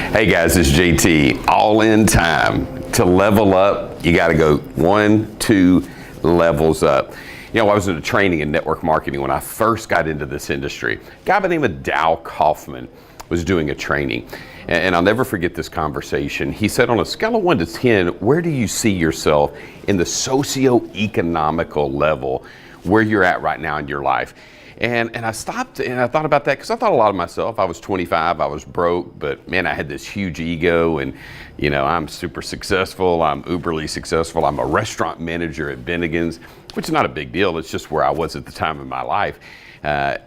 Hey guys, it's JT. All in time. To level up, you got to go 1, 2 levels up. You know, I was in a training in network marketing when I first got into this industry. A guy by the name of Dow Kaufman was doing a training. And I'll never forget this conversation. He said, on a scale of 1 to 10, where do you see yourself in the socio-economical level where you're at right now in your life? And I stopped and I thought about that because I thought a lot of myself. I was 25, I was broke, but man, I had this huge ego and, you know, I'm super successful, I'm uberly successful, I'm a restaurant manager at Bennigan's, which is not a big deal, it's just where I was at the time in my life,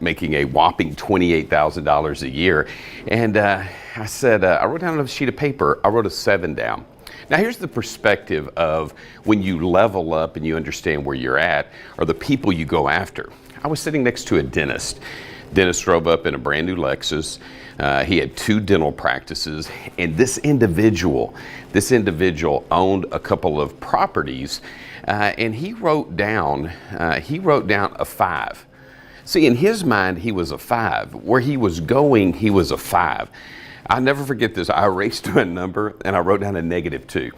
making a whopping $28,000 a year. And I said, I wrote down on a sheet of paper, I wrote a 7 down. Now here's the perspective of when you level up and you understand where you're at, or the people you go after. I was sitting next to a dentist. Dentist drove up in a brand new Lexus. He had 2 dental practices, and this individual owned a couple of properties, and he wrote down a 5. See, in his mind, he was a 5. Where he was going, he was a 5. I'll never forget this. I erased a number and I wrote down a -2.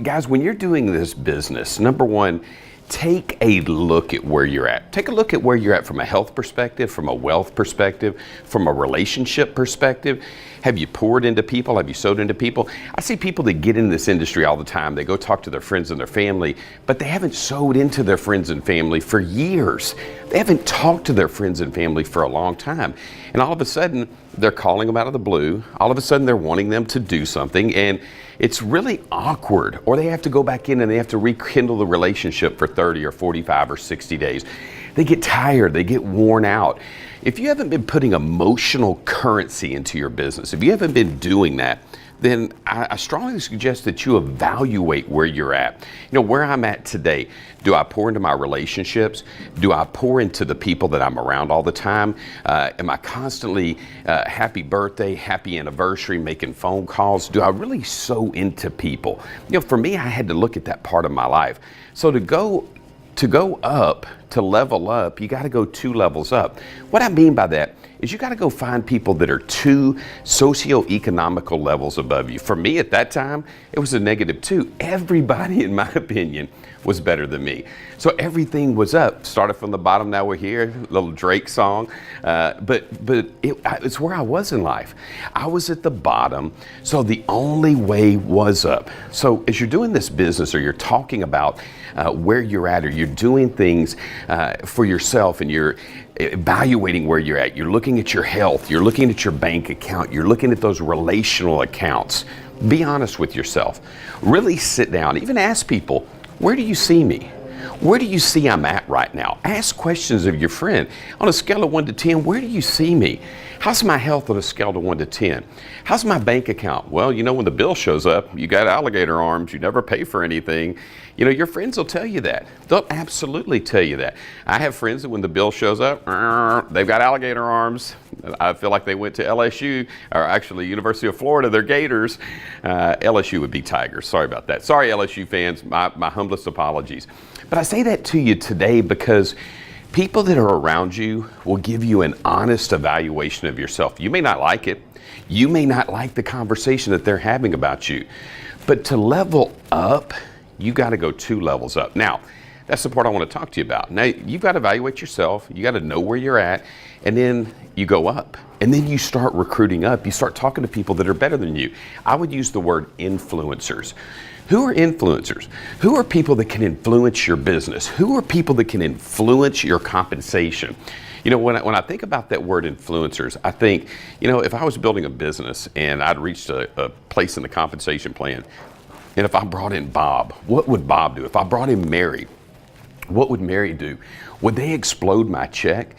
Guys, when you're doing this business, number one, take a look at where you're at. Take a look at where you're at from a health perspective, from a wealth perspective, from a relationship perspective. Have you poured into people? Have you sowed into people? I see people that get in this industry all the time. They go talk to their friends and their family, but they haven't sowed into their friends and family for years. They haven't talked to their friends and family for a long time. And all of a sudden, they're calling them out of the blue. All of a sudden, they're wanting them to do something, and it's really awkward. Or they have to go back in and they have to rekindle the relationship for 30 or 45 or 60 days. They get tired, they get worn out. If you haven't been putting emotional currency into your business, if you haven't been doing that, then I strongly suggest that you evaluate where you're at. You know, where I'm at today, do I pour into my relationships? Do I pour into the people that I'm around all the time? Am I constantly happy birthday, happy anniversary, making phone calls? Do I really sow into people? You know, for me, I had to look at that part of my life. So to go up, to level up, you got to go 2 levels up. What I mean by that is you got to go find people that are 2 socio-economical levels above you. For me at that time, it was a -2. Everybody, in my opinion, was better than me. So everything was up. Started from the bottom, now we're here, little Drake song. But it's where I was in life. I was at the bottom, so the only way was up. So as you're doing this business, or you're talking about where you're at, or you're doing things for yourself, and you're evaluating where you're at, you're looking at your health, you're looking at your bank account, you're looking at those relational accounts, be honest with yourself. Really sit down, even ask people, where do you see me? Where do you see I'm at right now? Ask questions of your friend. On a scale of 1 to 10, where do you see me? How's my health on a scale of 1 to 10? How's my bank account? Well, you know, when the bill shows up, you got alligator arms, you never pay for anything. You know, your friends will tell you that. They'll absolutely tell you that. I have friends that when the bill shows up, they've got alligator arms. I feel like they went to LSU, or actually University of Florida, they're Gators. LSU would be Tigers, sorry about that. Sorry LSU fans, my humblest apologies. But I say that to you today because people that are around you will give you an honest evaluation of yourself. You may not like it. You may not like the conversation that they're having about you. But to level up, you got to go 2 levels up. Now, that's the part I want to talk to you about. Now, you've got to evaluate yourself. You got to know where you're at, and then you go up. And then you start recruiting up. You start talking to people that are better than you. I would use the word influencers. Who are influencers? Who are people that can influence your business? Who are people that can influence your compensation? You know, when I think about that word influencers, I think, you know, if I was building a business and I'd reached a place in the compensation plan, and if I brought in Bob, what would Bob do? If I brought in Mary, what would Mary do? Would they explode my check?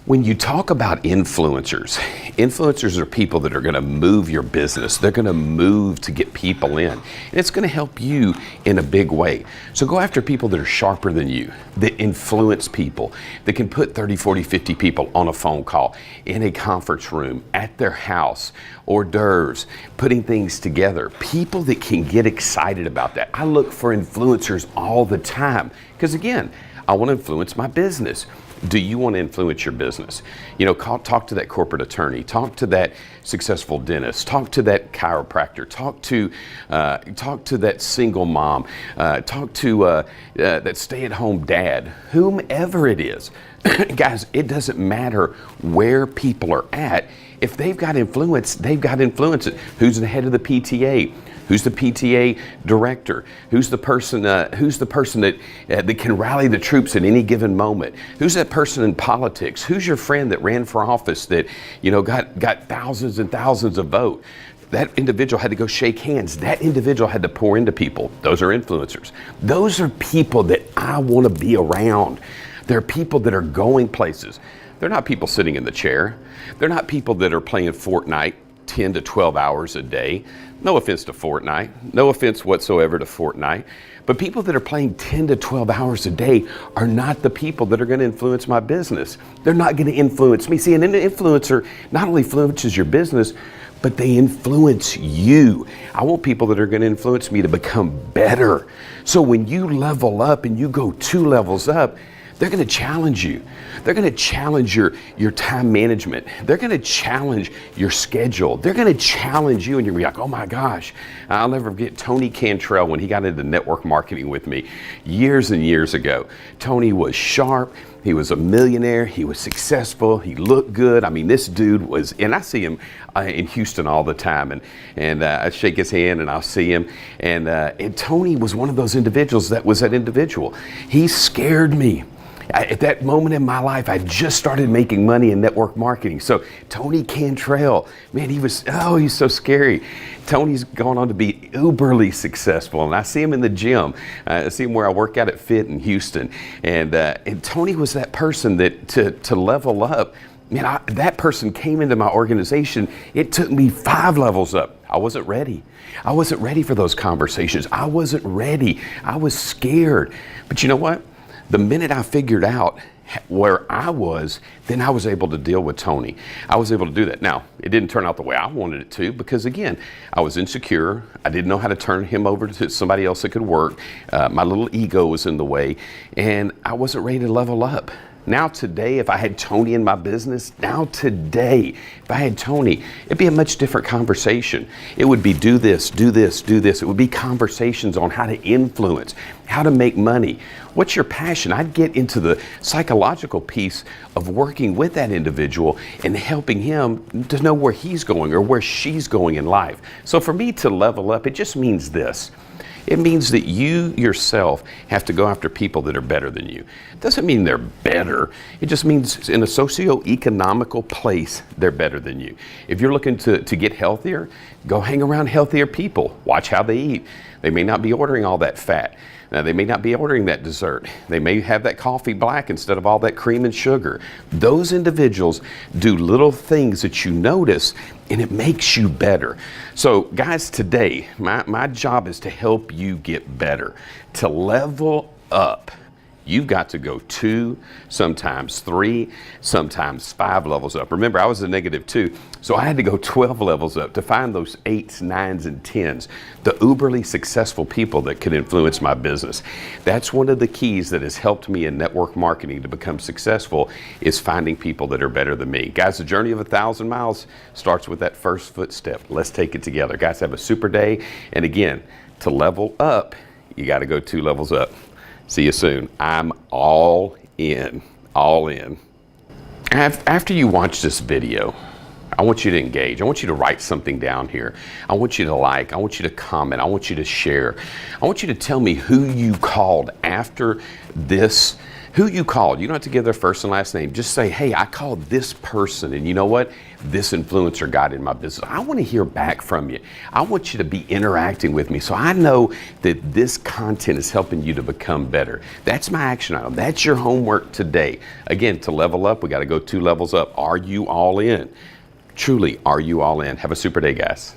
When you talk about influencers, influencers are people that are going to move your business. They're going to move to get people in. And it's going to help you in a big way. So go after people that are sharper than you, that influence people, that can put 30, 40, 50 people on a phone call, in a conference room, at their house, hors d'oeuvres, putting things together. People that can get excited about that. I look for influencers all the time because, again, I want to influence my business. Do you want to influence your business? Talk to that corporate attorney, talk to that successful dentist, talk to that chiropractor, talk to that single mom, talk to that stay-at-home dad, whomever it is. Guys, it doesn't matter where people are at. If they've got influence, they've got influence. Who's the head of the PTA? Who's the PTA director? Who's the person that can rally the troops at any given moment? Who's that person in politics? Who's your friend that ran for office that got thousands and thousands of votes? That individual had to go shake hands. That individual had to pour into people. Those are influencers. Those are people that I want to be around. They're people that are going places. They're not people sitting in the chair. They're not people that are playing Fortnite 10 to 12 hours a day. No offense to Fortnite, no offense whatsoever to Fortnite, but people that are playing 10 to 12 hours a day are not the people that are going to influence my business. They're not going to influence me. See, an influencer not only influences your business, but they influence you. I want people that are going to influence me to become better. So when you level up and you go 2 levels up, they're going to challenge you. They're going to challenge your time management. They're going to challenge your schedule. They're going to challenge you, and you're going to be like, oh my gosh. I'll never forget Tony Cantrell when he got into network marketing with me years and years ago. Tony was sharp. He was a millionaire. He was successful. He looked good. I mean, this dude was, and I see him in Houston all the time, and I shake his hand and I'll see him. And Tony was one of those individuals that was that individual. He scared me. At that moment in my life, I just started making money in network marketing. So Tony Cantrell, man, he's so scary. Tony's gone on to be uberly successful, and I see him in the gym. I see him where I work out at Fit in Houston. And Tony was that person that to level up. Man, that person came into my organization. It took me 5 levels up. I wasn't ready. I wasn't ready for those conversations. I wasn't ready. I was scared. But you know what? The minute I figured out where I was, then I was able to deal with Tony. I was able to do that. Now, it didn't turn out the way I wanted it to because, again, I was insecure. I didn't know how to turn him over to somebody else that could work. My little ego was in the way, and I wasn't ready to level up. Now today, if I had Tony in my business, if I had Tony, it'd be a much different conversation. It would be do this, do this, do this. It would be conversations on how to influence, how to make money. What's your passion? I'd get into the psychological piece of working with that individual and helping him to know where he's going or where she's going in life. So for me to level up, it just means this. It means that you yourself have to go after people that are better than you. It doesn't mean they're better. It just means in a socio-economical place, they're better than you. If you're looking to get healthier, go hang around healthier people. Watch how they eat. They may not be ordering all that fat. Now, they may not be ordering that dessert. They may have that coffee black instead of all that cream and sugar. Those individuals do little things that you notice, and it makes you better. So, guys, today, my job is to help you get better, to level up. You've got to go 2, sometimes 3, sometimes 5 levels up. Remember, I was a -2, so I had to go 12 levels up to find those 8s, 9s, and 10s, the uberly successful people that could influence my business. That's one of the keys that has helped me in network marketing to become successful, is finding people that are better than me. Guys, the journey of 1,000 miles starts with that first footstep. Let's take it together. Guys, have a super day. And again, to level up, you got to go 2 levels up. See you soon. I'm all in, all in. After you watch this video, I want you to engage. I want you to write something down here. I want you to like. I want you to comment. I want you to share. I want you to tell me who you called after this. Who you called. You don't have to give their first and last name. Just say, hey, I called this person, and you know what? This influencer got in my business. I want to hear back from you. I want you to be interacting with me so I know that this content is helping you to become better. That's my action item. That's your homework today. Again, to level up, we got to go 2 levels up. Are you all in? Truly, are you all in? Have a super day, guys.